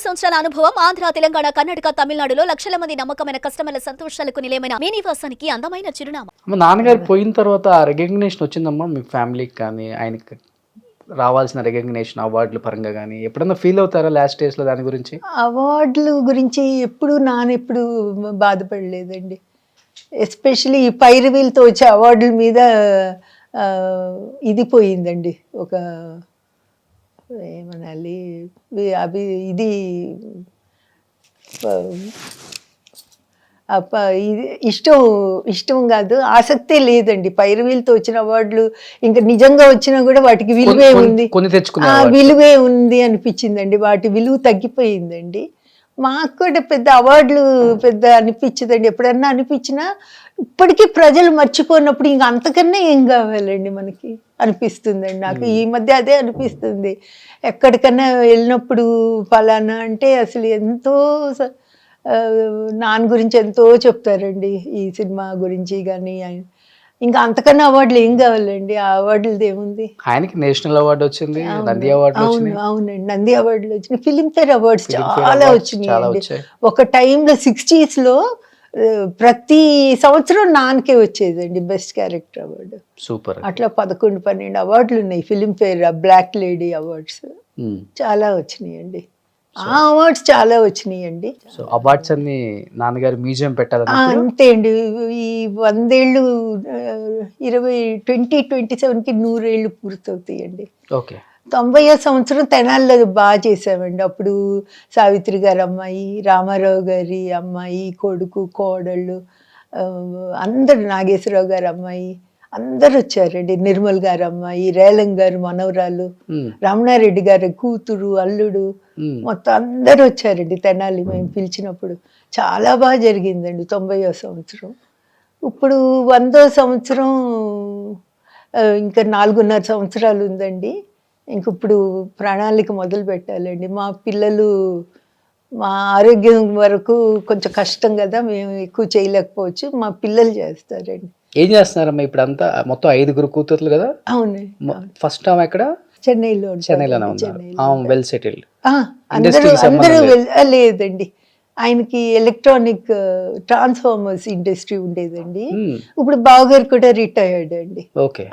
సంవత్సరాల అనుభవం ఆంధ్ర, తెలంగాణ, కర్ణాటక, తమిళనాడులో లక్షల మంది నమ్మకమైన కస్టమర్ల సంతోషాలకు నిలయమైన మీ నివాసానికి అందమైన చిరునామా. నాన్నగారు పోయిన తర్వాత రికగ్నిషన్ వచ్చిందమ్మా మీ ఫ్యామిలీకి కానీ, ఆయనకి రావాల్సిన రికగ్నిషన్ అవార్డుల పరంగా కానీ ఎప్పుడన్నా ఫీల్ అవుతారా లాస్ట్ స్టేజ్లో దాని గురించి? అవార్డులు గురించి ఎప్పుడు బాధపడలేదండి. ఎస్పెషలీ ఈ పైరవీలతో వచ్చే అవార్డుల మీద ఇది పోయిందండి, ఒక ఏమనాలి, అవి ఇది ఇది ఇష్టం కాదు, ఆసక్తే లేదండి. పైరవీలతో వచ్చిన అవార్డులు ఇంకా నిజంగా వచ్చినా కూడా వాటికి విలువే ఉంది, విలువే ఉంది అనిపించిందండి. వాటి విలువ తగ్గిపోయిందండి. మాకు కూడా పెద్ద అవార్డులు పెద్ద అనిపించదండి. ఎప్పుడన్నా అనిపించినా ఇప్పటికీ ప్రజలు మర్చిపోయినప్పుడు ఇంకా అంతకన్నా ఏం కావాలండి మనకి అనిపిస్తుందండి. నాకు ఈ మధ్య అదే అనిపిస్తుంది. ఎక్కడికన్నా వెళ్ళినప్పుడు ఫలానా అంటే అసలు ఎంతో నాన్న గురించి ఎంతో చెప్తారండి, ఈ సినిమా గురించి కానీ. ఇంకా అంతకన్నా అవార్డులు ఏం కావాలండి? ఆ అవార్డులది ఏముంది? ఆయనకి నేషనల్ అవార్డు వచ్చింది, నంది అవార్డు వచ్చింది. అవునండి, నంది అవార్డులు వచ్చినాయి, ఫిలింఫేర్ అవార్డ్స్ చాలా వచ్చినాయండి. ఒక టైంలో 60s లో ప్రతి సంవత్సరం నాన్నకే వచ్చేదండి బెస్ట్ క్యారెక్టర్ అవార్డు. సూపర్. అట్లా 11-12 అవార్డులు ఉన్నాయి. ఫిలింఫేర్ బ్లాక్ లేడీ అవార్డ్స్ చాలా వచ్చినాయండి. ఆ అవార్డ్స్ చాలా వచ్చినాయండి. సో అవార్డ్స్ అన్ని నాన్నగారు మ్యూజియం పెట్టాలి అంతే అండి. ఈ 100 ఏళ్ళు 2027కి 100 ఏళ్ళు పూర్తవుతాయండి. ఓకే. 90వ సంవత్సరం తెనాల్లో బాగా చేసామండి. అప్పుడు సావిత్రి గారి అమ్మాయి, రామారావు గారి అమ్మాయి, కొడుకు, కోడళ్ళు అందరు, నాగేశ్వరరావు గారి అమ్మాయి అందరు వచ్చారండి. నిర్మల్ గారి అమ్మాయి, రేలం గారు మనవరాలు, రమణారెడ్డి గారి కూతురు, అల్లుడు, మొత్తం అందరు వచ్చారండి తెనాలి మేము పిలిచినప్పుడు. చాలా బాగా జరిగిందండి 90వ సంవత్సరం. ఇప్పుడు 100వ సంవత్సరం ఇంకా 4.5 సంవత్సరాలు ఉందండి. ఇంక ఇప్పుడు ప్రణాళిక మొదలు పెట్టాలండి. మా పిల్లలు, మా ఆరోగ్యం వరకు కొంచెం కష్టం కదా, మేము ఎక్కువ చేయలేకపోవచ్చు, మా పిల్లలు చేస్తారండి. ఏం చేస్తున్నారమ్మా ఇప్పుడు? అంతా మొత్తం 5 కూతుర్లు కదా? అవునండి. ఫస్ట్ ఆమె ఎక్కడ? చెన్నైలోనే ఉన్నారు. Well settled. అందరూ లేదండి, ఆయనకి ఎలక్ట్రానిక్ ట్రాన్స్ఫార్మర్స్ ఇండస్ట్రీ ఉండేదండి. ఇప్పుడు బావగారు కూడా రిటైర్డ్ అండి.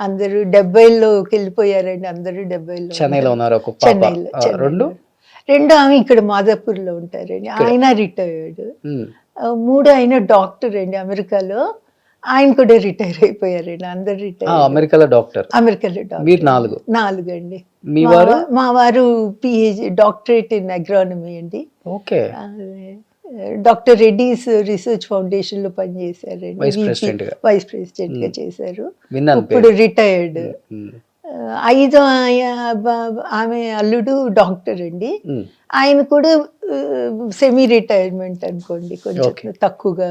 అందరూ 70లోకి వెళ్ళిపోయారండి. అందరూ 70లో చెన్నైలో ఉన్నారు. రెండు ఆమె ఇక్కడ మాదాపూర్లో ఉంటారండి. ఆయన రిటైర్డ్. 3 ఆయన డాక్టర్ అండి అమెరికాలో. ఆయన కూడా రిటైర్ అయిపోయారండి. అందరు రిటైర్. అమెరికాలో డాక్టర్. మీరు 4 అండి. మా వారు పిహెచ్డి డాక్టరేట్ ఇన్ అగ్రానమీ అండి. Okay. Doctor Reddy's research foundation లో పనిచేశారండి. వైస్ ప్రెసిడెంట్ గా చేశారు. ఇప్పుడు రిటైర్డ్. 5 ఆమె అల్లుడు డాక్టర్ అండి. ఆయన కూడా సెమీ రిటైర్మెంట్ అనుకోండి, కొంచెం తక్కువగా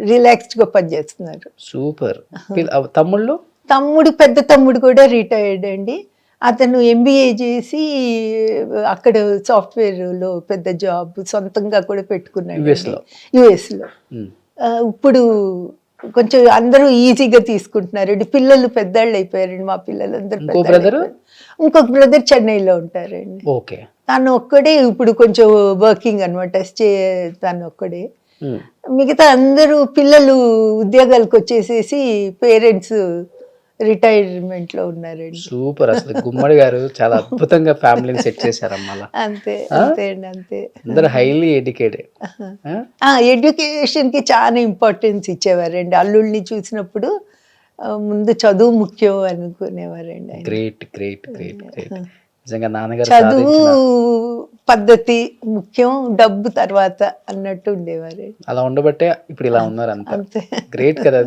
రిలాక్స్డ్ గా పనిచేస్తున్నారు. సూపర్. పెద్ద తమ్ముడు కూడా రిటైర్డ్ అండి. అతను MBA చేసి అక్కడ సాఫ్ట్వేర్ లో పెద్ద జాబ్ సొంతంగా కూడా పెట్టుకున్నాడు US లో. ఇప్పుడు కొంచెం అందరూ ఈజీగా తీసుకుంటున్నారండి. పిల్లలు పెద్దవాళ్ళు అయిపోయారండి. మా పిల్లలు అందరూ. ఇంకొక బ్రదర్ చెన్నైలో ఉంటారండి. తను ఒక్కడే ఇప్పుడు కొంచెం వర్కింగ్ అనమాట. తను ఒక్కడే. మిగతా అందరూ పిల్లలు ఉద్యోగాలకు వచ్చేసేసి పేరెంట్స్ రిటైర్మెంట్ లో ఉన్నారండి. సూపర్. అసలు గుమ్మడి గారు చాలా అద్భుతంగా ఫ్యామిలీని సెట్ చేశారమ్మా. అంతే అండి. అందరూ హైలీ ఎడ్యుకేటెడ్. ఎడ్యుకేషన్ కి చాలా ఇంపార్టెన్స్ ఇచ్చేవారండి. అల్లుళ్ళని చూసినప్పుడు ముందు చదువు ముఖ్యం అనుకునేవారండి. గ్రేట్. నిజంగా నాన్నగారు చదువు పద్ధతి ముఖ్యం, డబ్బు తర్వాత అన్నట్టు ఉండేవారు. అలా ఉండబట్టే ఇప్పుడు ఇలా ఉన్నారు. అంతే గ్రేట్ కదా.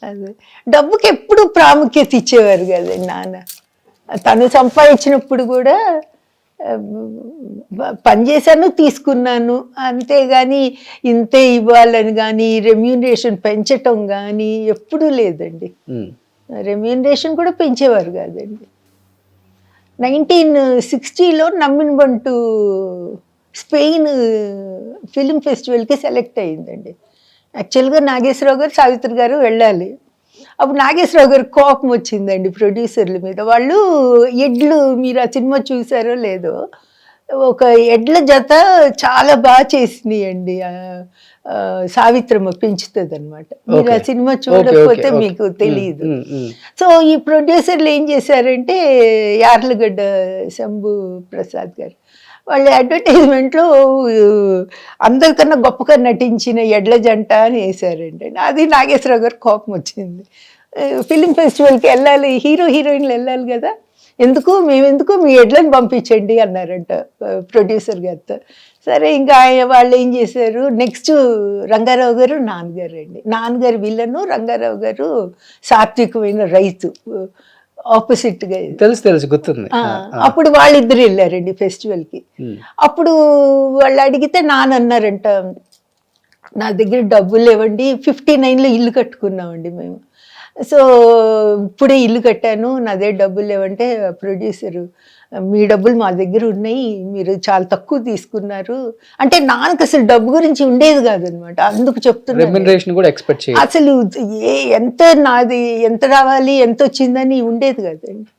అదే డబ్బుకి ఎప్పుడు ప్రాముఖ్యత ఇచ్చేవారు కదండి నాన్న. తను సంపాదించినప్పుడు కూడా పనిచేశాను, తీసుకున్నాను, అంతేగాని ఇంతే ఇవ్వాలని కానీ రెమ్యూనరేషన్ పెంచటం కానీ ఎప్పుడూ లేదండి. రెమ్యూనరేషన్ కూడా పెంచేవారు కాదండి. 1960లో నమ్మినబంటు స్పెయిన్ ఫిలిం ఫెస్టివల్కి సెలెక్ట్ అయ్యిందండి. యాక్చువల్గా నాగేశ్వరరావు గారు, సావిత్రి గారు వెళ్ళాలి. అప్పుడు నాగేశ్వరరావు గారికి కోపం వచ్చిందండి ప్రొడ్యూసర్ల మీద. వాళ్ళు ఎడ్లు, మీరు ఆ సినిమా చూసారో లేదో, ఒక ఎడ్ల జత చాలా బాగా చేసినాయండి. సావిత్రమ్మ పెంచుతుంది అనమాట. మీరు ఆ Okay. సినిమా ఓకే చూడకపోతే ఓకే మీకు తెలియదు. ఓకే సో ఈ ప్రొడ్యూసర్లు ఏం చేశారంటే యార్లగడ్డ శంభు ప్రసాద్ గారు వాళ్ళ అడ్వర్టైజ్మెంట్లో అందరికన్నా గొప్పగా నటించిన ఎడ్ల జంట అని వేశారండి. అది నాగేశ్వరరావు గారు కోపం వచ్చింది. ఫిలిం ఫెస్టివల్కి వెళ్ళాలి, హీరోయిన్లు వెళ్ళాలి కదా, మేమెందుకు మీ ఎడ్లను పంపించండి అన్నారంట ప్రొడ్యూసర్ గారితో. సరే ఇంకా వాళ్ళు ఏం చేశారు, నెక్స్ట్ రంగారావు గారు నాన్నగారు అండి. నాన్నగారు విలను, రంగారావు గారు సాత్వికమైన రైతు, ఆపోజిట్గా. తెలుసు గుర్తుంది. అప్పుడు వాళ్ళిద్దరు వెళ్ళారండి ఫెస్టివల్కి. అప్పుడు వాళ్ళు అడిగితే నాన్న అన్నారంట, నా దగ్గర డబ్బులు లేవండి, 59లో ఇల్లు కట్టుకున్నామండి మేము, సో ఇప్పుడే ఇల్లు కట్టాను, నా దగ్గర డబ్బులు లేవంటే ప్రొడ్యూసరు, మీ డబ్బులు మా దగ్గర ఉన్నాయి, మీరు చాలా తక్కువ తీసుకున్నారు అంటే నాన్నకు అసలు డబ్బు గురించి ఉండేది కాదనమాట. అందుకు చెప్తున్నా, అసలు నాది ఎంత రావాలి, ఎంత వచ్చిందని ఉండేది కాదండి.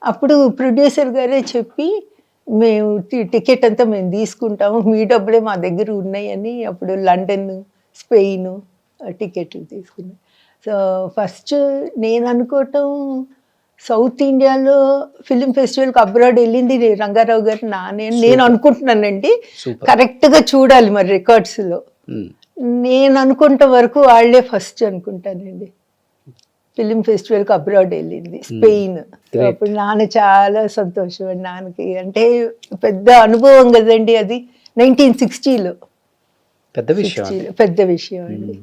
అప్పుడు ప్రొడ్యూసర్ గారే చెప్పి, మేము టికెట్ అంతా మేము తీసుకుంటాము, మీ డబ్బులే మా దగ్గర ఉన్నాయని అప్పుడు లండన్, స్పెయిన్ టికెట్లు తీసుకున్నాం. సో ఫస్ట్ నేను అనుకోవటం, సౌత్ ఇండియాలో ఫిలిం ఫెస్టివల్కి అబ్రాడ్ వెళ్ళింది రంగారావు గారు నేను అనుకుంటున్నానండి. కరెక్ట్గా చూడాలి మరి రికార్డ్స్లో. నేను అనుకుంటే వరకు వాళ్ళే ఫస్ట్ అనుకుంటానండి ఫిలిం ఫెస్టివల్కి అబ్రాడ్ వెళ్ళింది, స్పెయిన్. అప్పుడు నాన్న చాలా సంతోషం అండి. నాన్నకి అంటే పెద్ద అనుభవం కదండి అది. 1960లో పెద్ద విషయం అండి.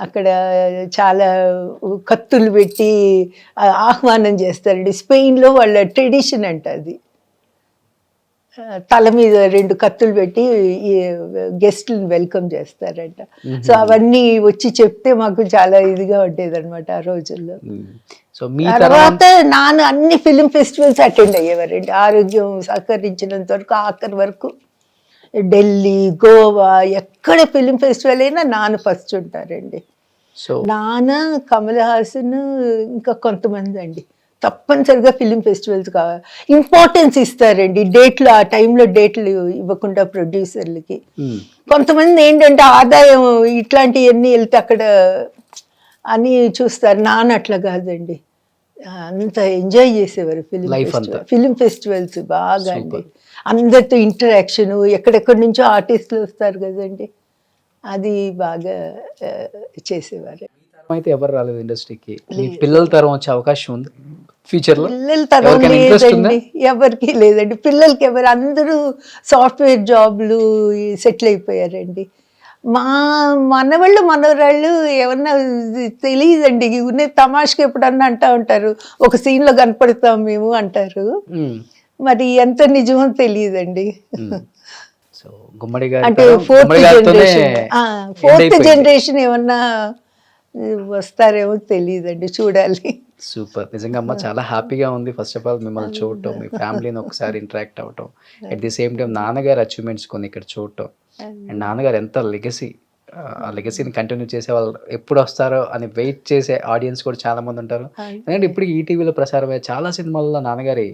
అక్కడ చాలా కత్తులు పెట్టి ఆహ్వానం చేస్తారండి. స్పెయిన్లో వాళ్ళ ట్రెడిషన్ అంట అది. తల మీద 2 కత్తులు పెట్టి గెస్ట్లను వెల్కమ్ చేస్తారంట. సో అవన్నీ వచ్చి చెప్తే మాకు చాలా ఇదిగా ఉండేది అనమాట ఆ రోజుల్లో. తర్వాత నాన్న అన్ని ఫిలిం ఫెస్టివల్స్ అటెండ్ అయ్యేవారండి, ఆరోగ్యం సహకరించినంత వరకు. ఆఖరి వరకు ఢిల్లీ, గోవా, ఎక్కడ ఫిలిం ఫెస్టివల్ అయినా నాన్న ఫస్ట్ ఉంటారండి. నాన్న, కమల్ హాసన్, ఇంకా కొంతమంది అండి తప్పనిసరిగా ఫిలిం ఫెస్టివల్స్ ఇంపార్టెన్స్ ఇస్తారండి. డేట్లు ఆ టైంలో డేట్లు ఇవ్వకుండా ప్రొడ్యూసర్లకి. కొంతమంది ఏంటంటే ఆదాయం ఇట్లాంటివన్నీ వెళ్తే అక్కడ అని చూస్తారు. నాన్న అట్లా కాదండి, అంత ఎంజాయ్ చేసేవారు ఫిలిం ఫెస్టివల్స్ బాగా అండి. అందరితో ఇంటరాక్షన్, ఎక్కడెక్కడి నుంచో ఆర్టిస్టులు వస్తారు కదండి, అది బాగా చేసేవారు. అయితే ఎవరు రాలేదు ఇండస్ట్రీకి, పిల్లల తరం వచ్చే అవకాశం ఉంది ఫ్యూచర్ లో? పిల్లల తరం లేదండి, ఎవరికి లేదండి. పిల్లలకి అందరూ సాఫ్ట్వేర్ జాబ్లు సెటిల్ అయిపోయారండి. మనవరాళ్ళు ఏమన్నా తెలియదండి, ఉన్న తమాషకి ఎప్పుడన్నా అంటా ఉంటారు, ఒక సీన్లో కనపడతాం మేము అంటారు. మరి ఎంత నిజమో తెలియదండి. అంటే ఫోర్త్ జనరేషన్ ఏమన్నా వస్తారేమో తెలియదండి, చూడాలి. సూపర్, నిజంగా అమ్మ చాలా హ్యాపీగా ఉంది. ఫస్ట్ ఆఫ్ ఆల్ మిమ్మల్ని చూడటం, మీ ఫ్యామిలీని ఒకసారి ఇంటరాక్ట్ అవ్వటం, అట్ ది సేమ్ టైం నాన్నగారు అచీవ్మెంట్స్ కొన్ని ఇక్కడ చూడటం, అండ్ నాన్నగారు ఎంత లెగసీ, ఆ లెగసీని కంటిన్యూ చేసే వాళ్ళు ఎప్పుడు వస్తారో అని వెయిట్ చేసే ఆడియన్స్ కూడా చాలా మంది ఉంటారు. ఎందుకంటే ఇప్పుడు ఈటీవీలో ప్రసారమయ్యే చాలా సినిమాల్లో నాన్నగారి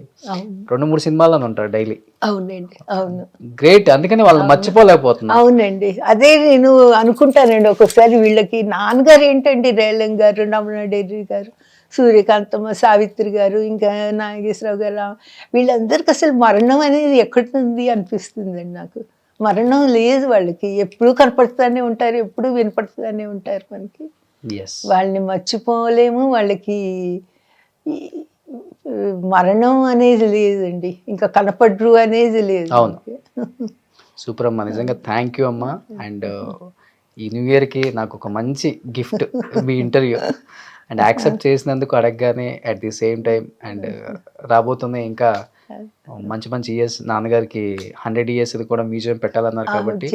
2-3 సినిమాల్లో ఉంటారు డైలీ. అవునండి, అవును, గ్రేట్. అందుకని వాళ్ళు మర్చిపోలేకపోతున్నారు. అవునండి, అదే నేను అనుకుంటానండి ఒక్కొక్కసారి. వీళ్ళకి నాన్నగారు ఏంటండి, రేలం గారు, రమణ డెర్రీ గారు, సూర్యకాంతమ్మ, సావిత్రి గారు, ఇంకా నాగేశ్వరరావు గారు, వీళ్ళందరికీ అసలు మరణం అనేది ఎక్కడుంది అనిపిస్తుందండి నాకు. మరణం లేదు వాళ్ళకి, ఎప్పుడూ కనపడుతూనే ఉంటారు, ఎప్పుడూ వినపడుతూనే ఉంటారు మనకి. వాళ్ళని మర్చిపోలేము. వాళ్ళకి మరణం అనేది లేదండి, ఇంకా కనపడరు అనేది లేదు. సూపర్ అమ్మా, నిజంగా థ్యాంక్ యూ అమ్మా. అండ్ ఈ న్యూ ఇయర్కి నాకు ఒక మంచి gift me interview, and accept చేసినందుకు అడగగానే at the same time. And రాబోతుంది ఇంకా మంచి మంచి ఇయర్స్, నాన్నగారికి 100 years కూడా మ్యూజియం పెట్టాలన్నారు కాబట్టి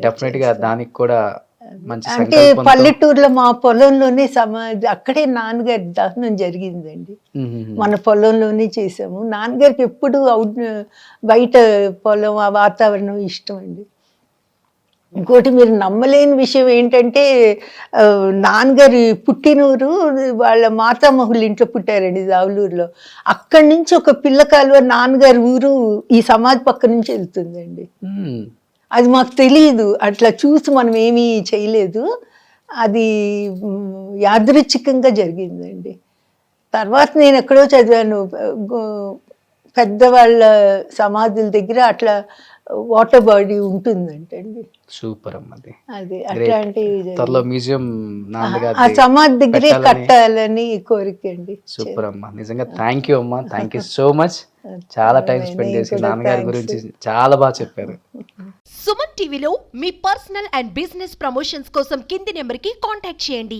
డెఫినెట్ గా దానికి కూడా మంచి అంటే పల్లెటూరులో మా పొలంలోనే అక్కడే నాన్నగారి దహనం జరిగిందండి. మన పొలంలోనే చేసాము. నాన్నగారికి ఎప్పుడు బయట పొలం ఆ వాతావరణం ఇష్టం అండి. ఇంకోటి మీరు నమ్మలేని విషయం ఏంటంటే నాన్నగారి పుట్టినూరు వాళ్ళ మాతామహుల ఇంట్లో పుట్టారండి జావులూరులో. అక్కడి నుంచి ఒక పిల్ల కాలువ నాన్నగారి ఊరు ఈ సమాధి పక్క నుంచి వెళ్తుందండి. మ్మ్. అది మాకు తెలియదు, అట్లా చూసి మనం ఏమీ చేయలేదు. అది యాదృచ్ఛికంగా జరిగిందండి. తర్వాత నేను ఎక్కడో చదివాను, పెద్దవాళ్ళ సమాధుల దగ్గర అట్లా వాటర్ బాడీ ఉంటుందంటండి. సూపర్ అమ్మ అది. అది Great. అట్లాంటివి జరిగాయి. త్వరలో మ్యూజియం ఆ నాన్నగారి సమాధి దగ్గరే పెట్టాలని. కట్టాలని కోరిక అండి. సూపర్ అమ్మా, నిజంగా థ్యాంక్ యూ అమ్మా, థ్యాంక్ యూ సో మచ్. చాలా టైం స్పెండ్ నేను చేసి కూడా నాన్నగారి thanks. గురించి చాలా బాగా చెప్పారు. సుమన్ టీవీలో మీ పర్సనల్ అండ్ బిజినెస్ ప్రమోషన్స్ కోసం కింది నెంబర్కి కాంటాక్ట్ చేయండి.